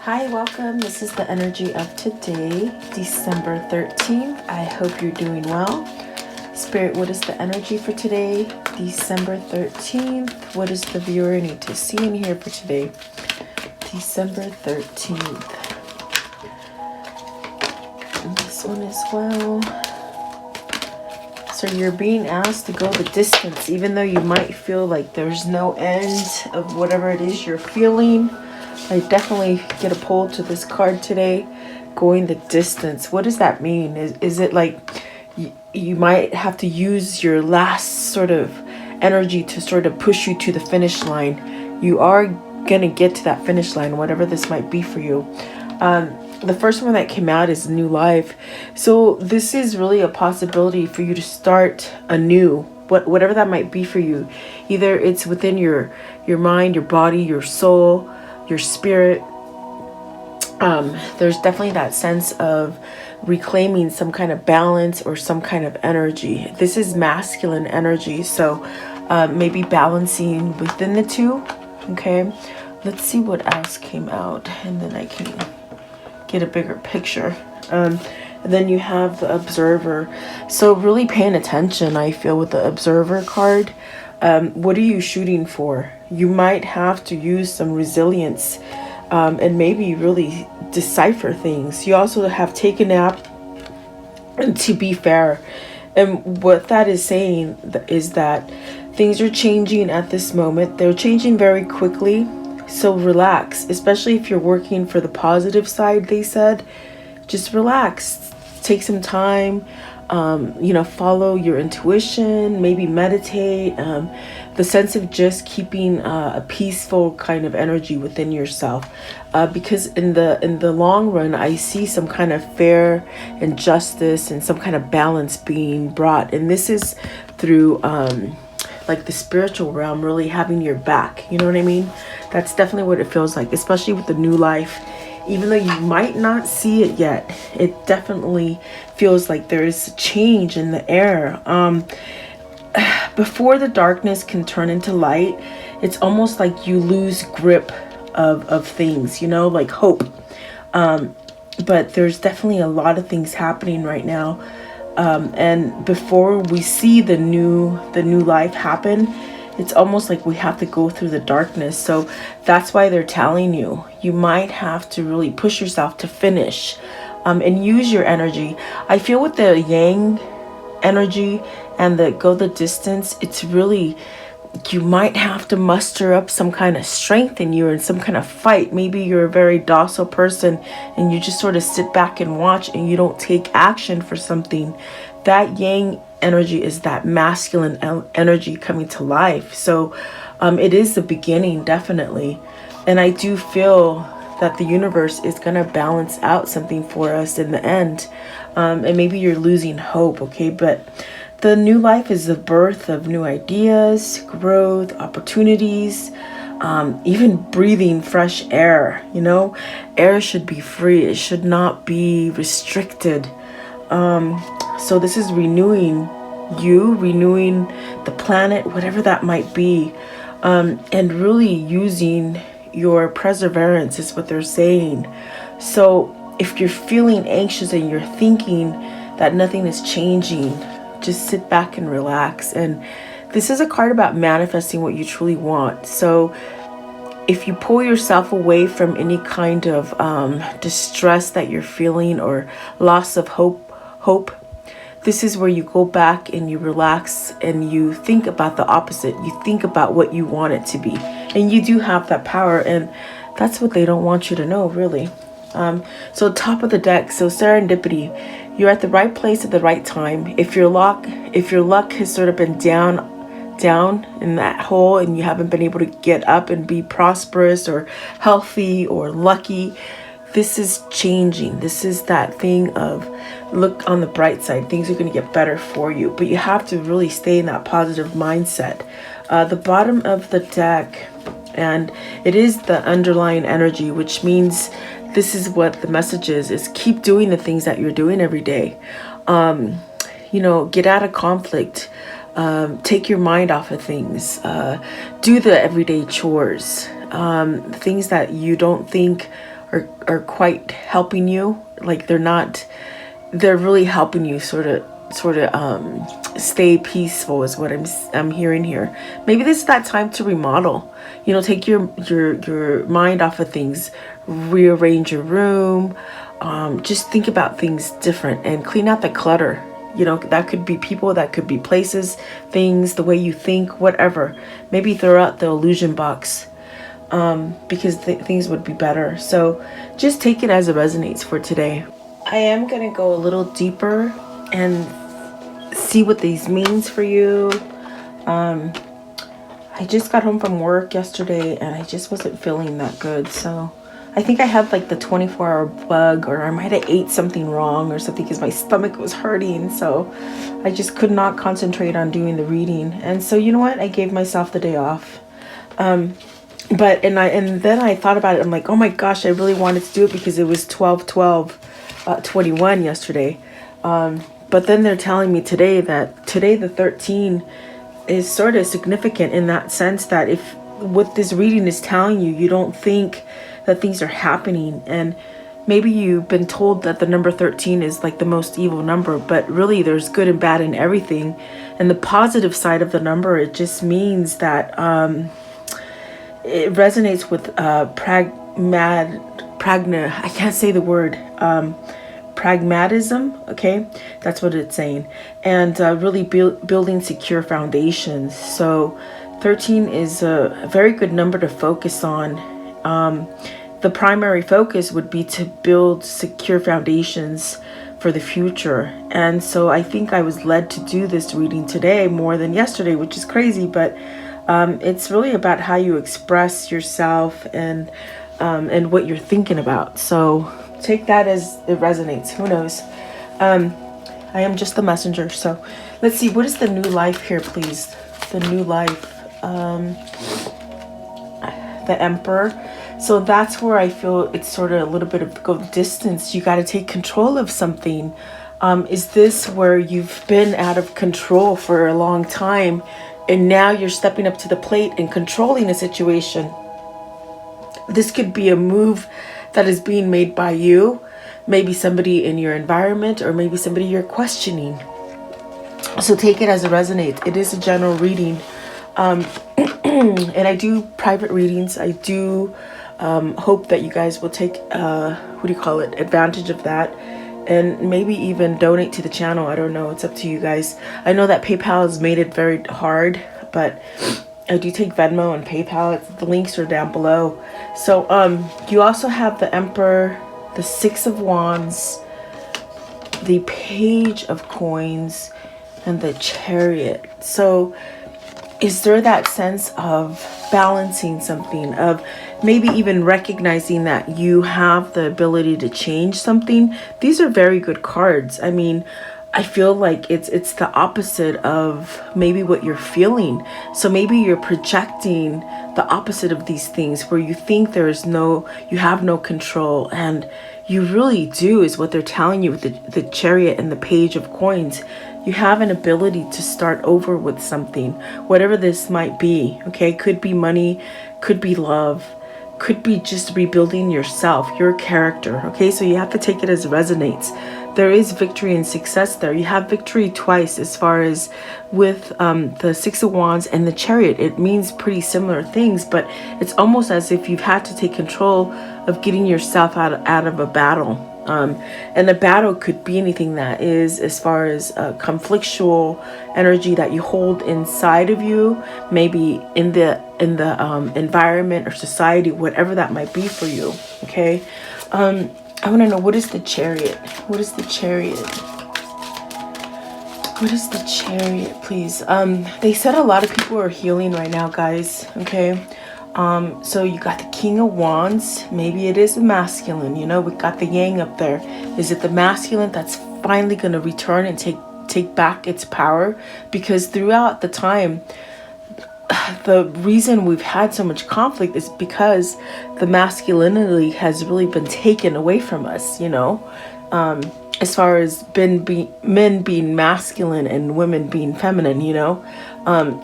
Hi, welcome. This is the energy of today, December 13th. I hope you're doing well. Spirit, what is the energy for today, December 13th? What does the viewer need to see and hear for today, December 13th? And this one as well. So you're being asked to go the distance, even though you might feel like there's no end of whatever it is you're feeling. I definitely get a pull to this card today, going the distance. What does that mean? Is it like you might have to use your last sort of energy to sort of push you to the finish line? You are going to get to that finish line, whatever this might be for you. The first one that came out is new life. So this is really a possibility for you to start anew, whatever that might be for you. Either it's within your mind, your body, your soul, your spirit. There's definitely that sense of reclaiming some kind of balance or some kind of energy. This is masculine energy, so maybe balancing within the two. Okay, let's see what else came out, and then I can get a bigger picture. And then you have the observer. So really paying attention, I feel, with the observer card. What are you shooting for? You might have to use some resilience and maybe really decipher things. You also have taken out to be fair. And what that is saying is that things are changing at this moment. They're changing very quickly. So relax, especially if you're working for the positive side, they said. Just relax. Take some time. Follow your intuition, maybe meditate, the sense of just keeping a peaceful kind of energy within yourself, because in the long run, I see some kind of fair and justice and some kind of balance being brought. And this is through like the spiritual realm really having your back. You know what I mean? That's definitely what it feels like, especially with the new life. Even though you might not see it yet, it definitely feels like there's a change in the air. Before the darkness can turn into light, it's almost like you lose grip of things, like hope. But there's definitely a lot of things happening right now. And before we see the new life happen, it's almost like we have to go through the darkness. So that's why they're telling you, you might have to really push yourself to finish and use your energy. I feel with the yang energy and the go the distance, it's really, you might have to muster up some kind of strength in you and some kind of fight. Maybe you're a very docile person and you just sort of sit back and watch and you don't take action for something. That yang energy is that masculine energy coming to life. So it is the beginning, definitely. And I do feel that the universe is going to balance out something for us in the end. And maybe you're losing hope, okay? But the new life is the birth of new ideas, growth, opportunities, even breathing fresh air. Air should be free. It should not be restricted. So this is renewing you, renewing the planet, whatever that might be, and really using your perseverance is what they're saying. So if you're feeling anxious and you're thinking that nothing is changing, just sit back and relax. And this is a card about manifesting what you truly want. So if you pull yourself away from any kind of distress that you're feeling or loss of hope, this is where you go back and you relax and you think about the opposite. You think about what you want it to be. And you do have that power, and that's what they don't want you to know, really. So top of the deck, so serendipity. You're at the right place at the right time. If your luck has sort of been down in that hole and you haven't been able to get up and be prosperous or healthy or lucky, this is changing. This is that thing of look on the bright side. Things are going to get better for you. But you have to really stay in that positive mindset. The bottom of the deck, and it is the underlying energy, which means this is what the message is keep doing the things that you're doing every day. Get out of conflict. Take your mind off of things. Do the everyday chores. Things that you don't think are quite helping you. Like they're really helping you sort of stay peaceful is what I'm hearing here. Maybe this is that time to remodel. Take your mind off of things, rearrange your room, just think about things different and clean out the clutter. That could be people, that could be places, things, the way you think, whatever. Maybe throw out the illusion box, because things would be better. So just take it as it resonates for today. I am going to go a little deeper and see what these means for you. I just got home from work yesterday and I just wasn't feeling that good. So I think I had like the 24-hour bug, or I might have ate something wrong or something, because my stomach was hurting. So I just could not concentrate on doing the reading. And so you know what? I gave myself the day off. And then I thought about it. I'm like, oh my gosh, I really wanted to do it because it was 12/12/21 yesterday. But then they're telling me today that today the 13 is sort of significant in that sense that if what this reading is telling you, you don't think that things are happening. And maybe you've been told that the number 13 is like the most evil number, but really there's good and bad in everything. And the positive side of the number, it just means that it resonates with I can't say the word, pragmatism. Okay, that's what it's saying. And really building secure foundations. So 13 is a very good number to focus on. The primary focus would be to build secure foundations for the future. And so I think I was led to do this reading today more than yesterday, which is crazy, but it's really about how you express yourself and what you're thinking about. So take that as it resonates. Who knows? I am just the messenger. So let's see. What is the new life here, please? The new life. The Emperor. So that's where I feel it's sort of a little bit of go distance. You got to take control of something. Is this where you've been out of control for a long time and now you're stepping up to the plate and controlling a situation? This could be a move that is being made by you, maybe somebody in your environment, or maybe somebody you're questioning. So take it as it resonates. It is a general reading. And I do private readings. I do hope that you guys will take advantage of that, and maybe even donate to the channel. I don't know, it's up to you guys. I know that PayPal has made it very hard, but I do take Venmo and PayPal. The links are down below. So you also have the Emperor, the Six of Wands, the Page of Coins, and the Chariot. So is there that sense of balancing something, of maybe even recognizing that you have the ability to change something? These are very good cards. I mean, I feel like it's the opposite of maybe what you're feeling. So maybe you're projecting the opposite of these things, where you think you have no control, and you really do, is what they're telling you with the Chariot and the Page of Coins. You have an ability to start over with something, whatever this might be. Okay, could be money, could be love, could be just rebuilding yourself, your character. Okay, so you have to take it as it resonates. There is victory and success there. You have victory twice, as far as with the Six of Wands and the Chariot. It means pretty similar things, but it's almost as if you've had to take control of getting yourself out of a battle. And a battle could be anything that is, as far as conflictual energy that you hold inside of you, maybe in the environment or society, whatever that might be for you. Okay, I want to know, what is the Chariot? What is the Chariot? What is the Chariot, please? They said a lot of people are healing right now, guys. Okay. So you got the King of Wands. Maybe it is the masculine, we got the yang up there. Is it the masculine that's finally going to return and take back its power? Because throughout the time, the reason we've had so much conflict is because the masculinity has really been taken away from us, as far as men being masculine and women being feminine,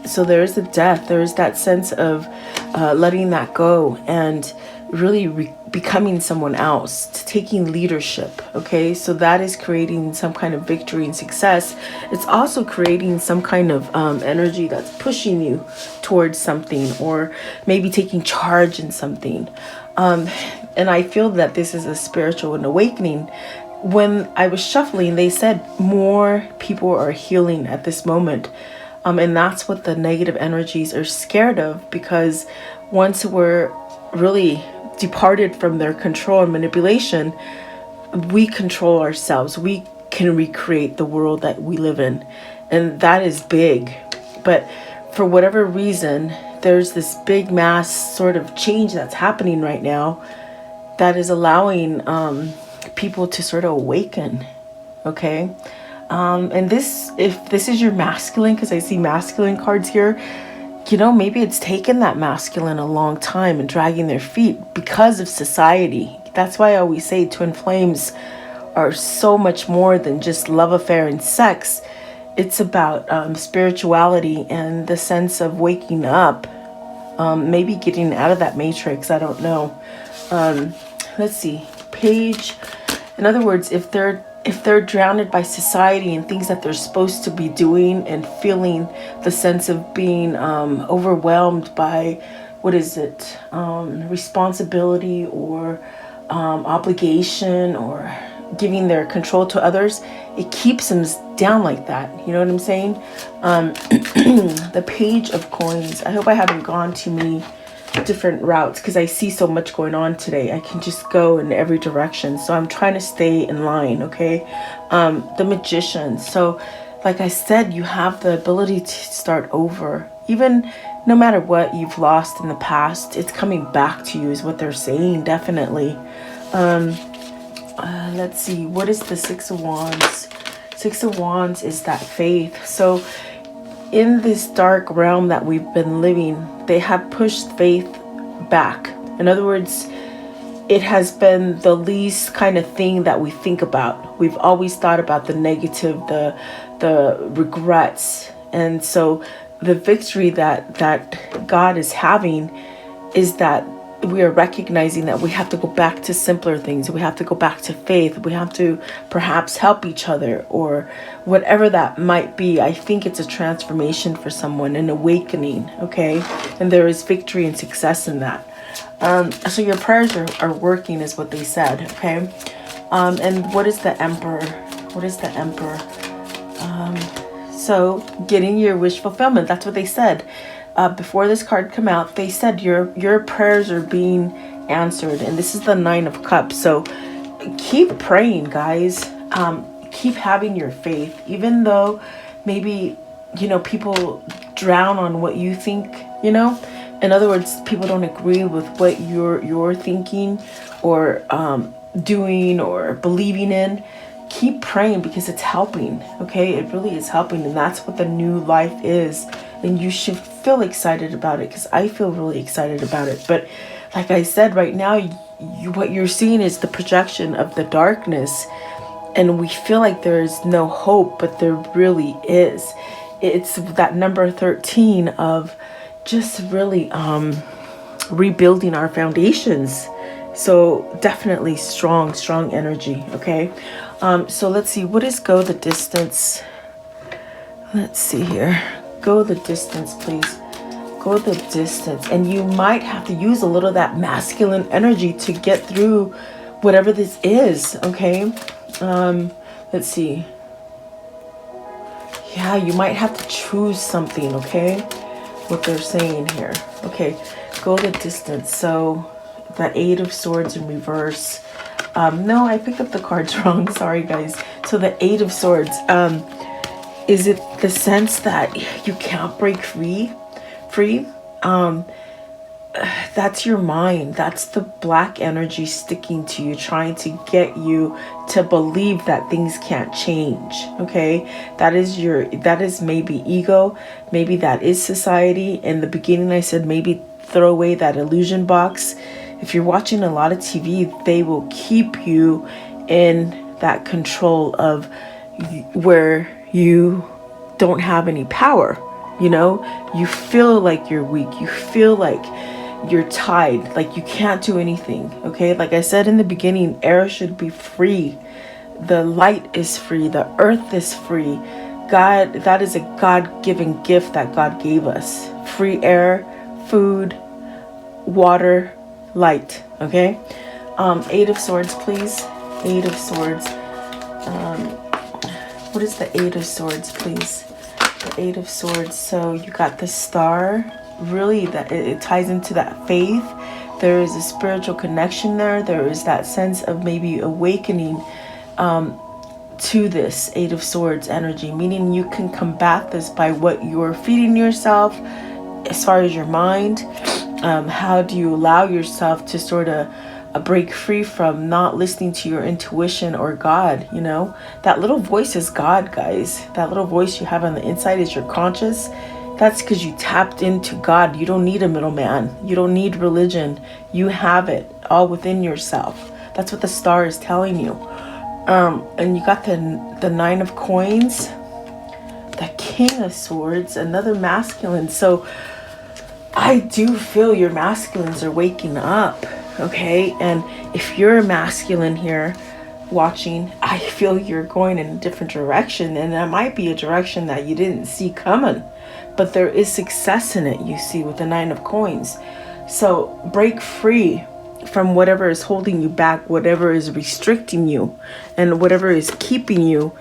so there is a death. There is that sense of letting that go. And really becoming someone else, to taking leadership. Okay, so that is creating some kind of victory and success. It's also creating some kind of energy that's pushing you towards something, or maybe taking charge in something. And I feel that this is a spiritual and awakening. When I was shuffling, they said more people are healing at this moment. And that's what the negative energies are scared of, because once we're really departed from their control and manipulation, we control ourselves. We can recreate the world that we live in. And that is big. But for whatever reason, there's this big mass sort of change that's happening right now that is allowing people to sort of awaken. Okay. And this, if this is your masculine, because I see masculine cards here, you know, maybe it's taken that masculine a long time and dragging their feet because of society. That's why I always say twin flames are so much more than just love affair and sex. It's about spirituality and the sense of waking up, maybe getting out of that matrix. I don't know. Let's see, page. In other words, if they're drowned by society and things that they're supposed to be doing, and feeling the sense of being overwhelmed by, what is it, responsibility or obligation, or giving their control to others, it keeps them down like that. You know what I'm saying? The page of coins. I hope I haven't gone too many different routes, because I see so much going on today. I can just go in every direction, so I'm trying to stay in line. Okay. The magician. So like I said, you have the ability to start over. Even no matter what you've lost in the past, it's coming back to you, is what they're saying. Definitely. Let's see, what is the Six of Wands? Six of Wands is that faith. So in this dark realm that we've been living, they have pushed faith back. In other words, it has been the least kind of thing that we think about. We've always thought about the negative, the regrets. And so the victory that God is having is that we are recognizing that we have to go back to simpler things. We have to go back to faith. We have to perhaps help each other, or whatever that might be. I think it's a transformation for someone, an awakening. Okay. And there is victory and success in that. So your prayers are working, is what they said. Okay. And what is the Emperor? What is the Emperor? So getting your wish fulfillment. That's what they said. Before this card come out, they said your prayers are being answered, and this is the Nine of Cups. So keep praying, guys. Keep having your faith, even though maybe, you know, people drown on what you think. You know, in other words, people don't agree with what you're thinking, or doing, or believing in. Keep praying, because it's helping. Okay, it really is helping, and that's what the new life is. And you should feel excited about it, because I feel really excited about it. But like I said, right now, what you're seeing is the projection of the darkness, and we feel like there's no hope, but there really is. It's that number 13 of just really rebuilding our foundations. So definitely strong energy. Okay. So let's see, what is go the distance? Let's see here. Go the distance, please. Go the distance. And you might have to use a little of that masculine energy to get through whatever this is. Okay. Let's see. Yeah, you might have to choose something. Okay. What they're saying here. Okay. Go the distance. So the Eight of Swords in reverse. No, I picked up the cards wrong. Sorry, guys. So the Eight of Swords. Is it the sense that you can't break free? That's your mind. That's the black energy sticking to you, trying to get you to believe that things can't change. Okay, that is maybe ego, maybe that is society. In the beginning, I said maybe throw away that illusion box. If you're watching a lot of TV, they will keep you in that control of where you don't have any power. You know, you feel like you're weak. You feel like you're tied, like you can't do anything. Okay, like I said in the beginning, air should be free, the light is free, the earth is free. God, that is a God-given gift that God gave us. Free air, food, water, light. Okay. Eight of Swords, please. Eight of Swords. What is the Eight of Swords, please? The Eight of Swords. So you got the Star. Really, that it ties into that faith. There is a spiritual connection there. There is that sense of maybe awakening to this Eight of Swords energy, meaning you can combat this by what you're feeding yourself as far as your mind. How do you allow yourself to sort of break free from not listening to your intuition or God? You know, that little voice is God, guys. That little voice you have on the inside is your conscious. That's because you tapped into God. You don't need a middleman. You don't need religion. You have it all within yourself. That's what the Star is telling you. And you got the Nine of Coins, the King of Swords, another masculine. So I do feel your masculines are waking up. Okay, and if you're a masculine here watching, I feel you're going in a different direction, and that might be a direction that you didn't see coming, but there is success in it, you see, with the Nine of Coins. So break free from whatever is holding you back, whatever is restricting you, and whatever is keeping you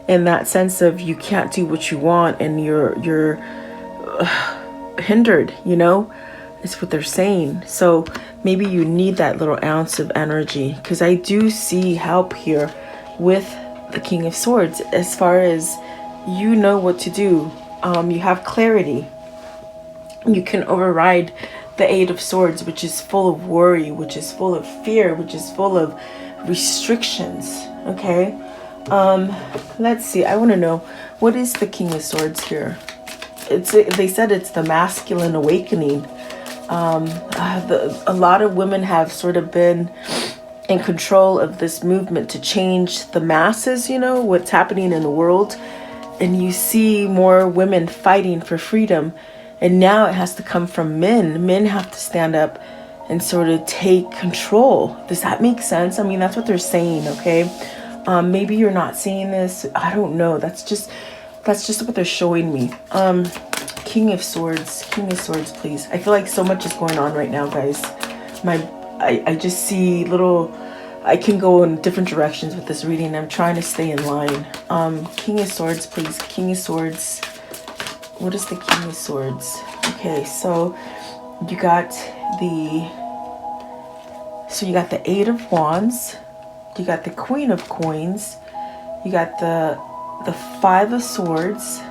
in that sense of you can't do what you want, and you're hindered, you know. It's what they're saying. So maybe you need that little ounce of energy, because I do see help here with the King of Swords as far as you know what to do. You have clarity. You can override the Eight of Swords, which is full of worry, which is full of fear, which is full of restrictions. Okay. Let's see. I want to know, what is the King of Swords here? They said it's the masculine awakening. A lot of women have sort of been in control of this movement to change the masses, you know, what's happening in the world. And you see more women fighting for freedom. And now it has to come from men. Men have to stand up and sort of take control. Does that make sense? I mean, that's what they're saying, okay? Maybe you're not seeing this. I don't know. That's just what they're showing me. King of Swords, please. I feel like so much is going on right now, guys. I just see little, I can go in different directions with this reading. I'm trying to stay in line. King of Swords, please. King of Swords. What is the King of Swords? Okay, so you got the Eight of Wands. You got the Queen of Coins. You got the Five of Swords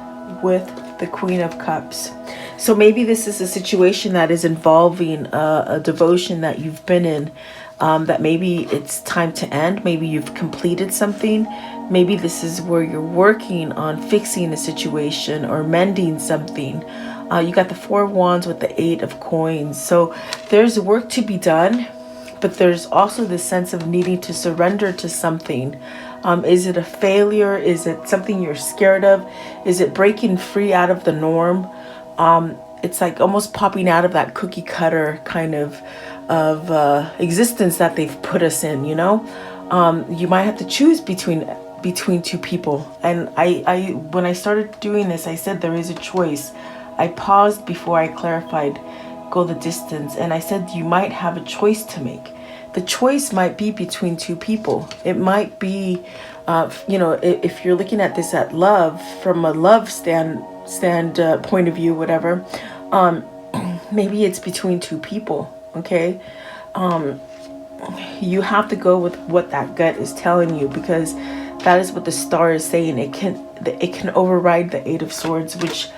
with the Queen of Cups. So maybe this is a situation that is involving a devotion that you've been in, that maybe it's time to end. Maybe you've completed something. Maybe this is where you're working on fixing a situation or mending something. You got the Four of Wands with the Eight of Coins. So there's work to be done, but there's also this sense of needing to surrender to something. Is it a failure? Is it something you're scared of? Is it breaking free out of the norm? It's like almost popping out of that cookie cutter kind of existence that they've put us in, you know? You might have to choose between two people. And I when I started doing this, I said there is a choice. I paused before I clarified, go the distance. And I said you might have a choice to make. The choice might be between two people. It might be, you know, if you're looking at this at love, from a love point of view, whatever, maybe it's between two people, okay? You have to go with what that gut is telling you, because that is what the Star is saying. It can override the Eight of Swords, which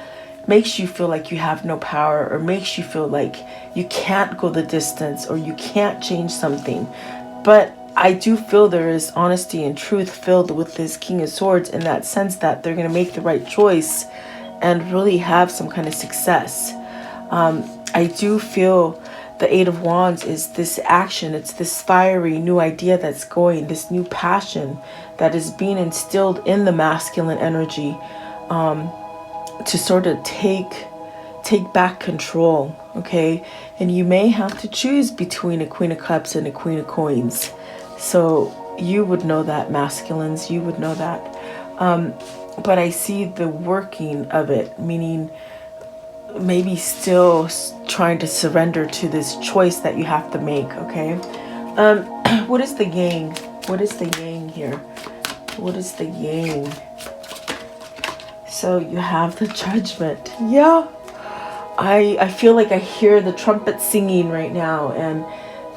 makes you feel like you have no power, or makes you feel like you can't go the distance, or you can't change something. But I do feel there is honesty and truth filled with this King of Swords, in that sense that they're going to make the right choice and really have some kind of success. I do feel the Eight of Wands is this action. It's this fiery new idea that's going, this new passion that is being instilled in the masculine energy, to sort of take take back control, okay? And you may have to choose between a Queen of Cups and a Queen of Coins. So you would know that, masculines, you would know that. But I see the working of it, meaning maybe still trying to surrender to this choice that you have to make, okay? What is the yang? What is the yang here? What is the yang? So you have the Judgment. Yeah. I feel like I hear the trumpet singing right now, and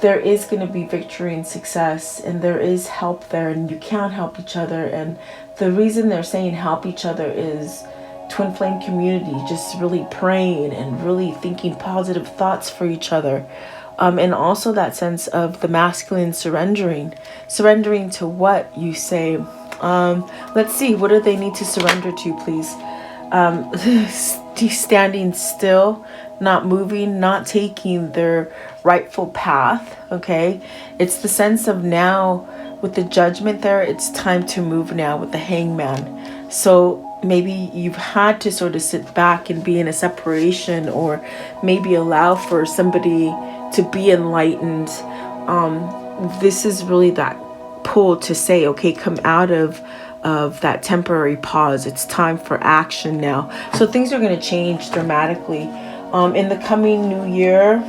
there is going to be victory and success, and there is help there, and you can help each other. And the reason they're saying help each other is twin flame community, just really praying and really thinking positive thoughts for each other. And also that sense of the masculine surrendering to what you say. Let's see, what do they need to surrender to, please? Standing still, not moving, not taking their rightful path, okay? It's the sense of now with the Judgment there, it's time to move now with the Hangman. So maybe you've had to sort of sit back and be in a separation, or maybe allow for somebody to be enlightened. This is really that pull to say, okay, come out of that temporary pause. It's time for action now. So things are going to change dramatically. In the coming new year,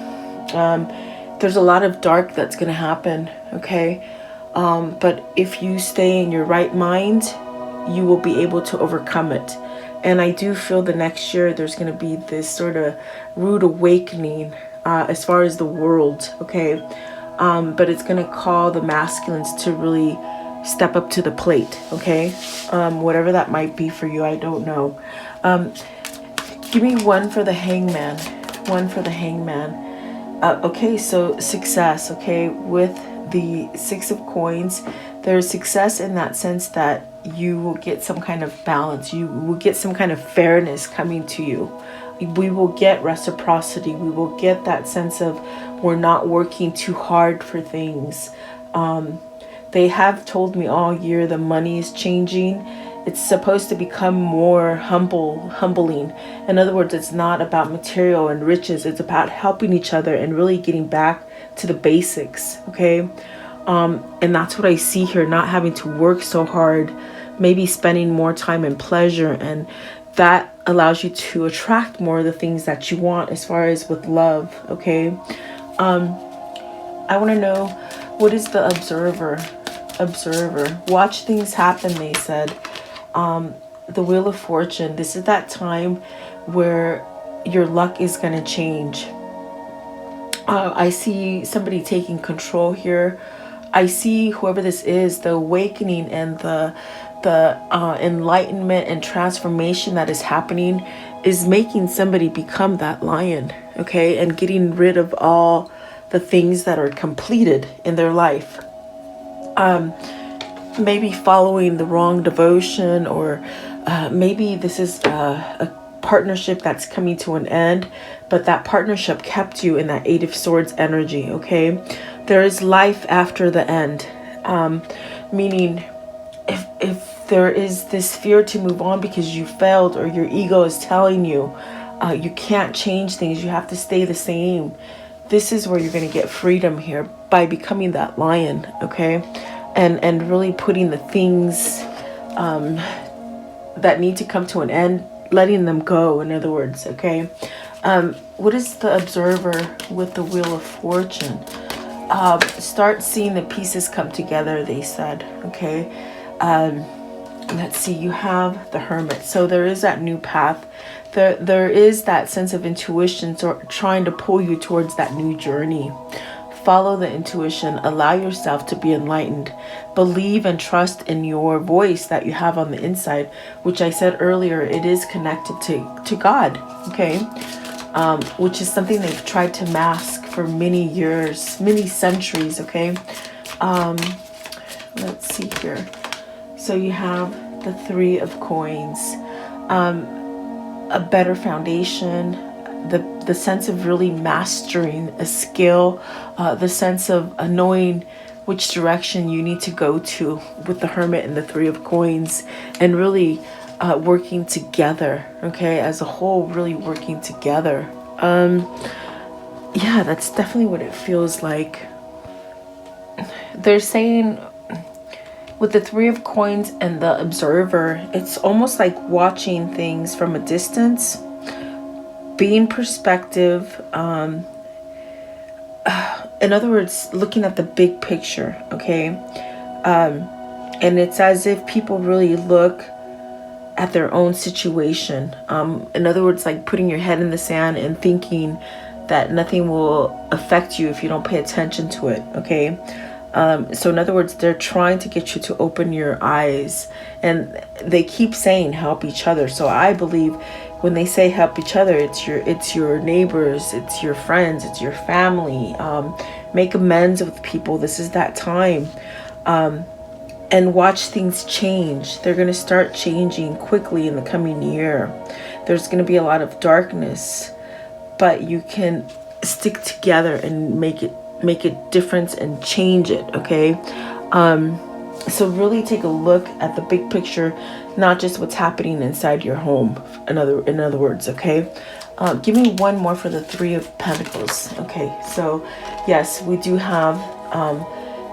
there's a lot of dark that's going to happen, okay? But if you stay in your right mind, you will be able to overcome it. And I do feel the next year there's going to be this sort of rude awakening as far as the world, okay? But it's going to call the masculines to really step up to the plate, okay? Whatever that might be for you, I don't know. Give me one for the Hangman. One for the Hangman. Okay, so success, okay? With the Six of Coins, there's success in that sense that you will get some kind of balance. You will get some kind of fairness coming to you. We will get reciprocity. We will get that sense of we're not working too hard for things. They have told me all year the money is changing. It's supposed to become more humbling. In other words, it's not about material and riches. It's about helping each other and really getting back to the basics, okay? And that's what I see here, not having to work so hard, maybe spending more time in pleasure, and that allows you to attract more of the things that you want as far as with love, okay? I want to know, what is the observer? Watch things happen, they said. The Wheel of Fortune, this is that time where your luck is going to change. I see somebody taking control here. I see whoever this is, the awakening and the enlightenment and transformation that is happening is making somebody become that lion, okay? And getting rid of all the things that are completed in their life. Maybe following the wrong devotion, or maybe this is a partnership that's coming to an end, but that partnership kept you in that Eight of Swords energy, okay? There is life after the end, meaning if there is this fear to move on because you failed, or your ego is telling you you can't change things, you have to stay the same, this is where you're going to get freedom here by becoming that lion, okay? And really putting the things that need to come to an end, letting them go, in other words, okay? What is the observer with the Wheel of Fortune? Start seeing the pieces come together, they said, okay? Let's see, you have the Hermit. So there is that new path. There is that sense of intuition trying to pull you towards that new journey. Follow the intuition. Allow yourself to be enlightened. Believe and trust in your voice that you have on the inside, which I said earlier, it is connected to God, okay? Which is something they've tried to mask for many years, many centuries, okay? Let's see here. So you have the Three of Coins. A better foundation, the sense of really mastering a skill, the sense of knowing which direction you need to go to with the Hermit and the Three of Coins, and really working together, okay, as a whole, really working together. Yeah, that's definitely what it feels like. They're saying with the Three of Coins and the Observer, it's almost like watching things from a distance, being perspective. In other words, looking at the big picture, okay? And it's as if people really look at their own situation. In other words, like putting your head in the sand and thinking that nothing will affect you if you don't pay attention to it, okay? So in other words, they're trying to get you to open your eyes, and they keep saying help each other. So I believe when they say help each other, it's your neighbors, it's your friends, it's your family. Make amends with people. This is that time. And watch things change. They're going to start changing quickly in the coming year. There's going to be a lot of darkness, but you can stick together and make a difference and change it, okay? So really take a look at the big picture, not just what's happening inside your home, in other words, okay? Give me one more for the Three of Pentacles. Okay, so yes, we do have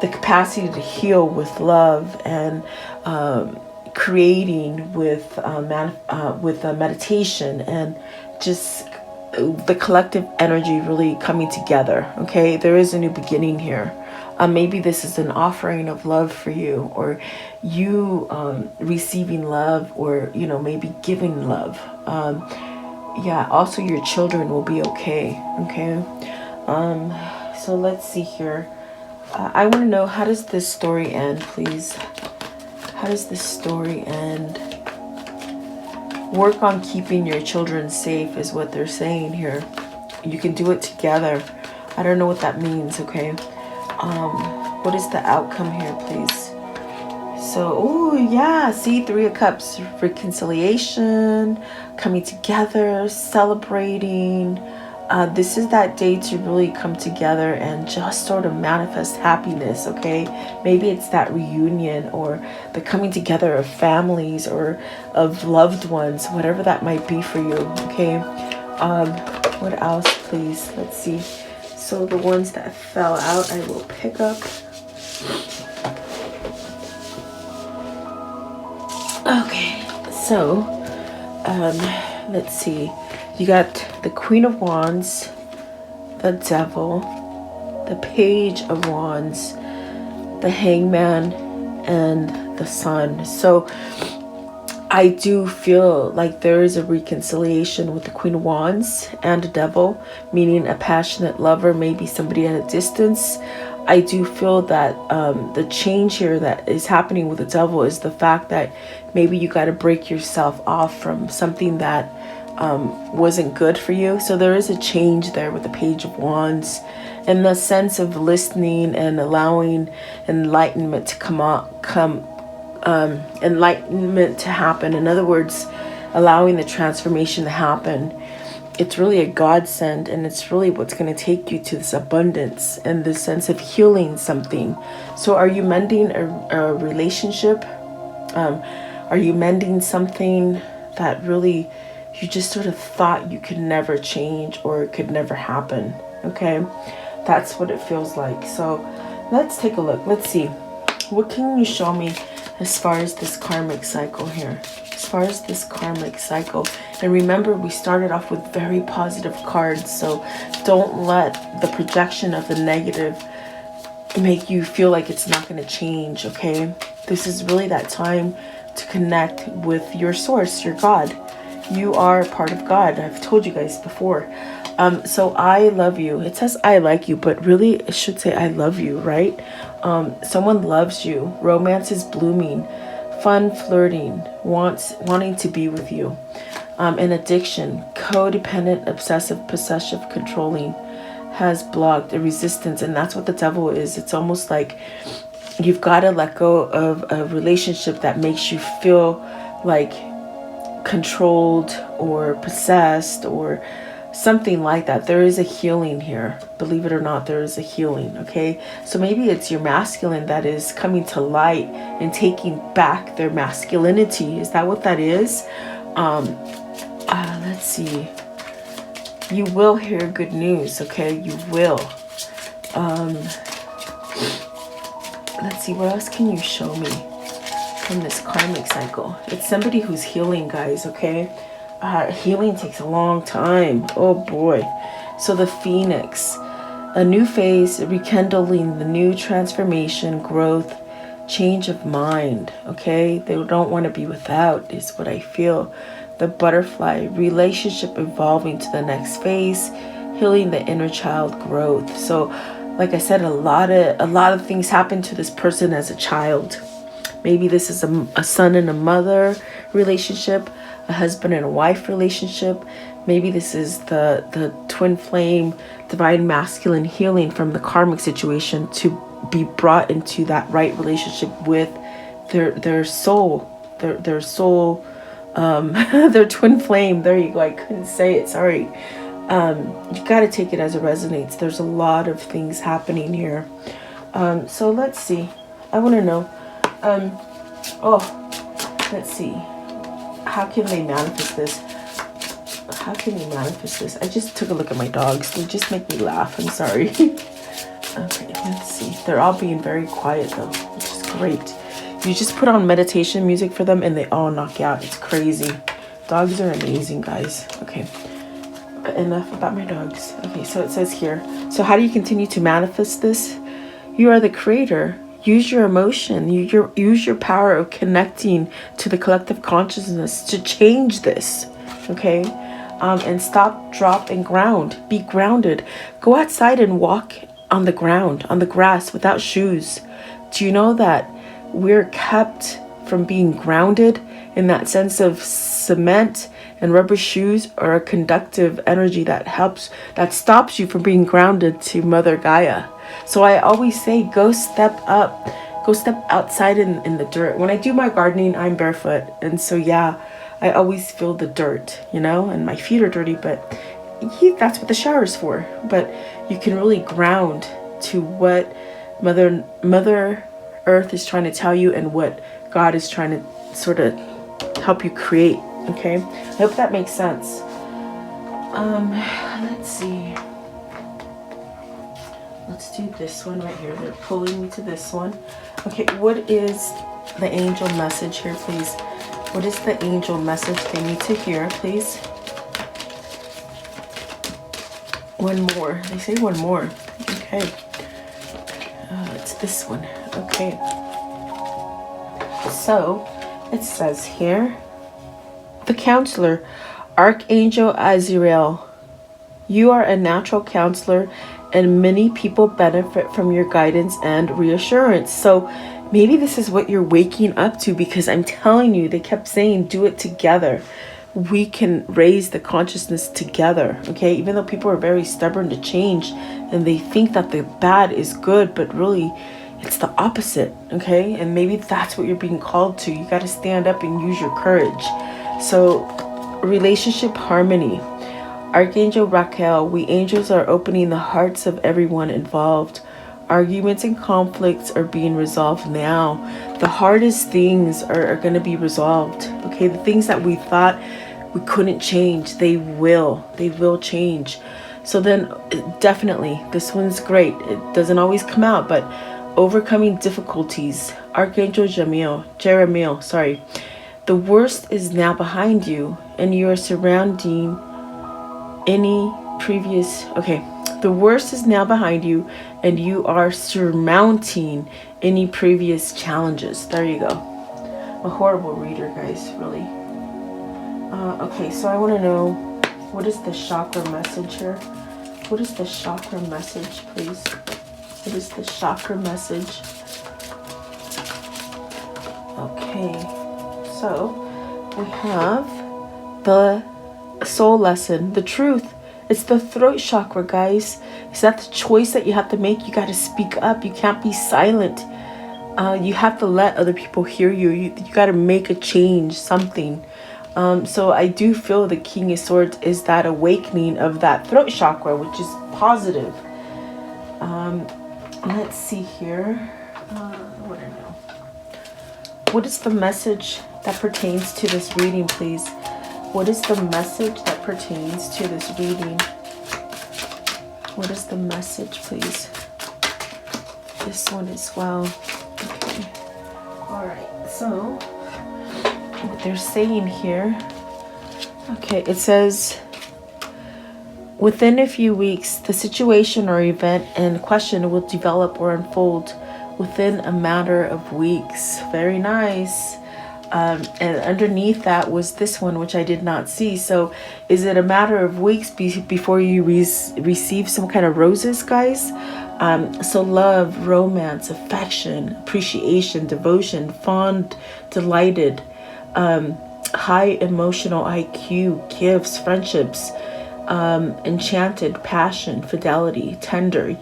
the capacity to heal with love and creating with meditation and just the collective energy really coming together. Okay, there is a new beginning here. Maybe this is an offering of love for you, or you receiving love, or maybe giving love. Yeah, also your children will be okay. Okay, so let's see here. I want to know, how does this story end, please? How does this story end? Work on keeping your children safe is what they're saying here. You can do it together. I don't know what that means, okay? What is the outcome here, please? So, oh yeah, see, Three of Cups, reconciliation, coming together, celebrating. This is that day to really come together and just sort of manifest happiness, okay? Maybe it's that reunion or the coming together of families or of loved ones, whatever that might be for you, okay? What else, please? Let's see. So the ones that fell out, I will pick up. Okay, so let's see. You got the Queen of Wands, the Devil, the Page of Wands, the Hangman, and the Sun. So I do feel like there is a reconciliation with the Queen of Wands and the Devil, meaning a passionate lover, maybe somebody at a distance. I do feel that the change here that is happening with the Devil is the fact that maybe you got to break yourself off from something that wasn't good for you. So there is a change there with the Page of Wands, and the sense of listening and allowing enlightenment to enlightenment to happen. In other words, allowing the transformation to happen. It's really a godsend, and it's really what's going to take you to this abundance and this sense of healing something. So are you mending a relationship? Are you mending something that really you just sort of thought you could never change or it could never happen? Okay, that's what it feels like. So let's take a look. Let's see. What can you show me as far as this karmic cycle here? As far as this karmic cycle. And remember, we started off with very positive cards. So don't let the projection of the negative make you feel like it's not going to change, okay? This is really that time to connect with your source, your God. You are part of God. I've told you guys before. So I love you. It says I like you, but really it should say I love you, right? Someone loves you. Romance is blooming. Fun flirting. Wanting to be with you. An addiction. Codependent, obsessive, possessive, controlling. Has blocked a resistance. And that's what the Devil is. It's almost like you've got to let go of a relationship that makes you feel like controlled or possessed or something like that. There is a healing here. Believe it or not, there is a healing, okay? So maybe it's your masculine that is coming to light and taking back their masculinity. Is that what that is? Let's see. You will hear good news, okay? You will. Let's see, what else can you show me from this karmic cycle? It's somebody who's healing, guys, okay? Healing takes a long time. Oh boy. So the Phoenix, a new phase, rekindling the new transformation, growth, change of mind. Okay, they don't want to be without, is what I feel. The Butterfly, relationship evolving to the next phase, healing the inner child growth. So like I said, a lot of things happen to this person as a child. Maybe this is a son and a mother relationship, a husband and a wife relationship. Maybe this is the twin flame, divine masculine healing from the karmic situation to be brought into that right relationship with their soul, their soul, their twin flame. There you go. I couldn't say it. Sorry. You got to take it as it resonates. There's a lot of things happening here. So let's see. I want to know. Let's see. How can they manifest this? How can you manifest this? I just took a look at my dogs. They just make me laugh. I'm sorry. Okay, let's see. They're all being very quiet though, which is great. You just put on meditation music for them and they all knock out. It's crazy. Dogs are amazing, guys. Okay. Enough about my dogs. Okay, so it says here. So how do you continue to manifest this? You are the creator. Use your emotion. Use your power of connecting to the collective consciousness to change this. Okay? And stop, drop, and ground. Be grounded. Go outside and walk on the ground, on the grass, without shoes. Do you know that we're kept from being grounded in that sense of cement and rubber shoes are a conductive energy that stops you from being grounded to Mother Gaia. So I always say, go step up, go step outside in the dirt. When I do my gardening, I'm barefoot. And so, yeah, I always feel the dirt, you know, and my feet are dirty, but that's what the shower's for. But you can really ground to what Mother Earth is trying to tell you and what God is trying to sort of help you create. Okay, I hope that makes sense. Let's see. Let's do this one right here. They're pulling me to this one. Okay, what is the angel message here, please? What is the angel message they need to hear, please? One more. They say one more. Okay. It's this one. Okay. So, it says here, the counselor, Archangel Azrael. You are a natural counselor and many people benefit from your guidance and reassurance. So maybe this is what you're waking up to, because I'm telling you, they kept saying, do it together. We can raise the consciousness together, okay? Even though people are very stubborn to change and they think that the bad is good, but really it's the opposite, okay? And maybe that's what you're being called to. You got to stand up and use your courage. So, relationship harmony. Archangel Raquel, we angels are opening the hearts of everyone involved. Arguments and conflicts are being resolved now. The hardest things are going to be resolved. Okay, the things that we thought we couldn't change, they will change. So then, definitely, this one's great. It doesn't always come out, but overcoming difficulties. Archangel Jeremiel, sorry. The worst is now behind you, and you are surrounding any previous... Okay, the worst is now behind you, and you are surmounting any previous challenges. There you go. A horrible reader, guys, really. Okay, so I want to know, what is the chakra message here? What is the chakra message, please? What is the chakra message? Okay, so we have the soul lesson, the truth. It's the throat chakra, guys. Is that the choice that you have to make? You got to speak up. You can't be silent. You have to let other people hear you. You got to make a change, something. So I do feel the King of Swords is that awakening of that throat chakra, which is positive. Let's see here. What I know. What is the message that pertains to this reading, please? What is the message that pertains to this reading? What is the message, please? This one as well. Okay. All right. So what they're saying here. Okay. It says, within a few weeks, the situation or event in question will develop or unfold within a matter of weeks. Very nice. And underneath that was this one, which I did not see. So is it a matter of weeks before you receive some kind of roses, guys? So love, romance, affection, appreciation, devotion, fond, delighted, high emotional IQ, gifts, friendships, enchanted, passion, fidelity, tender,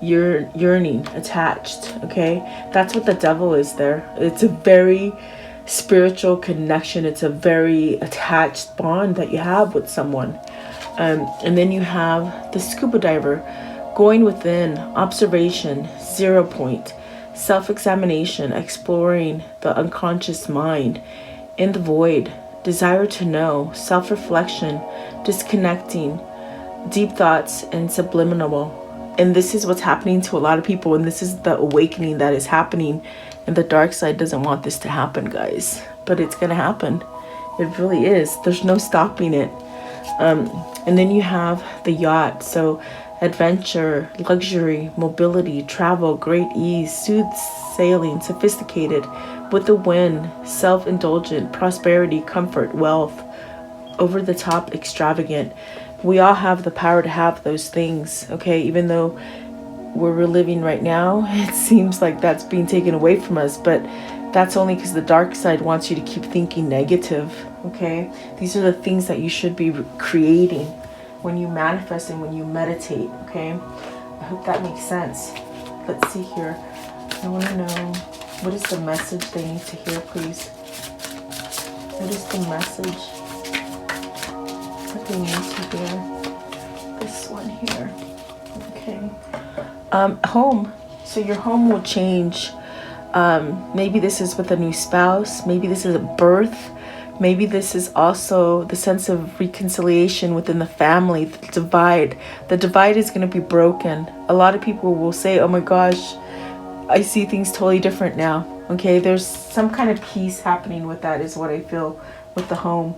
yearning, attached. Okay, that's what the devil is there. It's a very spiritual connection. It's a very attached bond that you have with someone. And then you have the scuba diver, going within, observation, 0 point, self-examination, exploring the unconscious mind, in the void, desire to know, self-reflection, disconnecting, deep thoughts, and subliminal. And this is what's happening to a lot of people, and this is the awakening that is happening. And the dark side doesn't want this to happen, guys, but it's gonna happen. It really is. There's no stopping it. And then you have the yacht. So adventure, luxury, mobility, travel, great ease, soothsaying, sophisticated, with the wind, self-indulgent, prosperity, comfort, wealth, over the top, extravagant. We all have the power to have those things, okay? Even though where we're living right now, it seems like that's being taken away from us, but that's only because the dark side wants you to keep thinking negative, okay? These are the things that you should be creating when you manifest and when you meditate, okay? I hope that makes sense. Let's see here. I want to know, what is the message they need to hear, please? What is the message that they need to hear? This one here. Okay. Home. So your home will change. Maybe this is with a new spouse. Maybe this is a birth. Maybe this is also the sense of reconciliation within the family, the divide. The divide is going to be broken. A lot of people will say, oh my gosh, I see things totally different now. Okay, there's some kind of peace happening with that is what I feel with the home.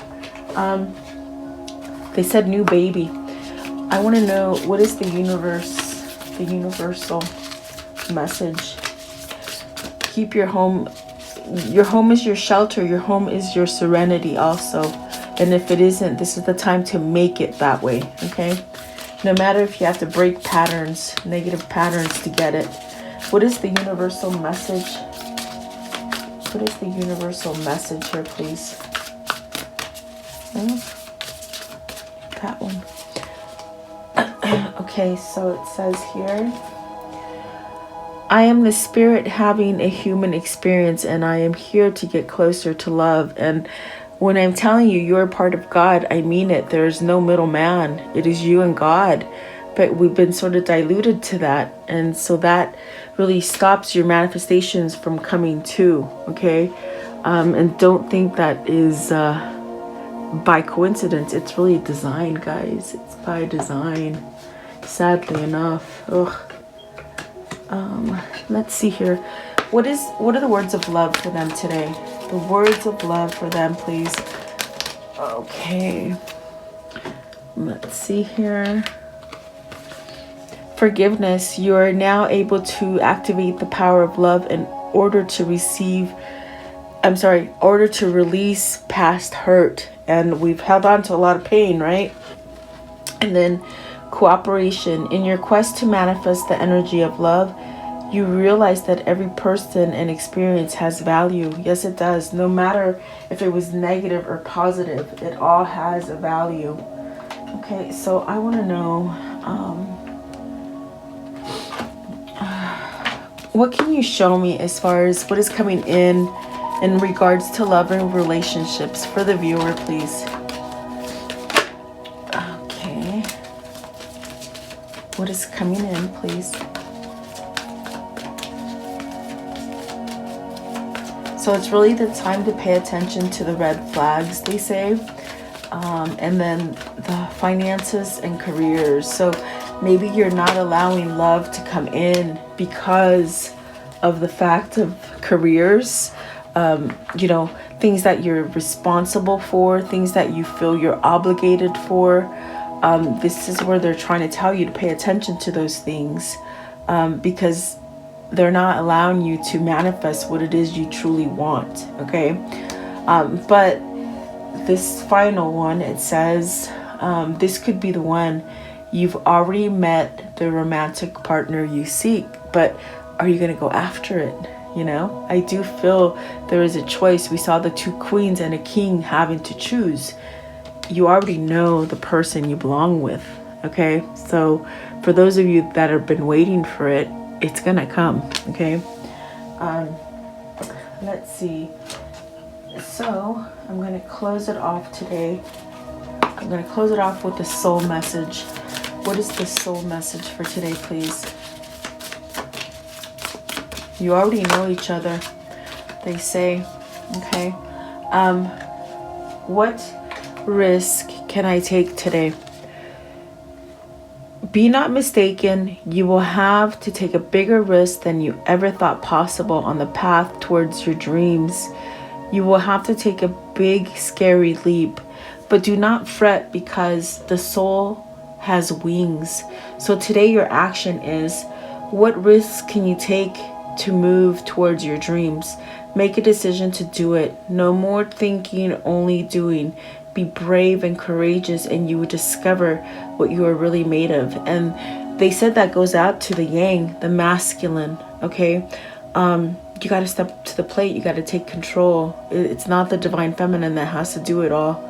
They said new baby. I want to know, what is the universal message? Keep your home. Your home is your shelter. Your home is your serenity also. And if it isn't, this is the time to make it that way, okay? No matter if you have to break patterns, negative patterns to get it. What is the universal message? What is the universal message here, please? That one. Okay, so it says here, I am the spirit having a human experience, and I am here to get closer to love. And when I'm telling you you're a part of God, I mean it. There's no middle man. It is you and God. But we've been sort of diluted to that. And so that really stops your manifestations from coming to, okay? And don't think that is by coincidence. It's really designed, guys. It's by design, sadly enough. Ugh. Let's see here. What are the words of love for them today? The words of love for them, please. Okay. Let's see here. Forgiveness. You are now able to activate the power of love in order to release past hurt. And we've held on to a lot of pain, right? And then cooperation. In your quest to manifest the energy of love, you realize that every person and experience has value. Yes, it does. No matter if it was negative or positive, it all has a value. Okay, so I want to know, what can you show me as far as what is coming in in regards to love and relationships for the viewer, please. Okay. What is coming in, please? So it's really the time to pay attention to the red flags, they say. And then the finances and careers. So maybe you're not allowing love to come in because of the fact of careers. You know, things that you're responsible for, things that you feel you're obligated for. This is where they're trying to tell you to pay attention to those things, because they're not allowing you to manifest what it is you truly want. Okay. But this final one, it says, this could be the one. You've already met the romantic partner you seek, but are you going to go after it? You know, I do feel there is a choice. We saw the 2 queens and a king having to choose. You already know the person you belong with. Okay. So for those of you that have been waiting for it, it's going to come. Okay. Let's see. So I'm going to close it off today. I'm going to close it off with the soul message. What is the soul message for today, please? You already know each other, they say. Okay. What risk can I take today? Be not mistaken, you will have to take a bigger risk than you ever thought possible on the path towards your dreams. You will have to take a big, scary leap, but do not fret because the soul has wings. So today your action is, what risks can you take to move towards your dreams? Make a decision to do it. No more thinking, only doing. Be brave and courageous, and you will discover what you are really made of. And they said that goes out to the yang, the masculine. Okay. You got to step up to the plate. You got to take control. It's not the divine feminine that has to do it all.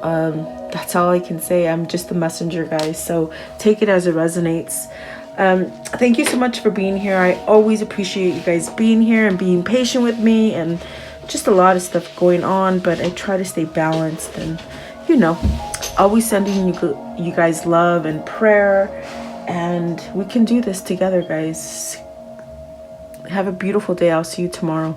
That's all I can say. I'm just the messenger, guys. So take it as it resonates. Thank you so much for being here. I always appreciate you guys being here and being patient with me, and just a lot of stuff going on, but I try to stay balanced, and you know, always sending you guys love and prayer, and we can do this together, guys. Have a beautiful day. I'll see you tomorrow.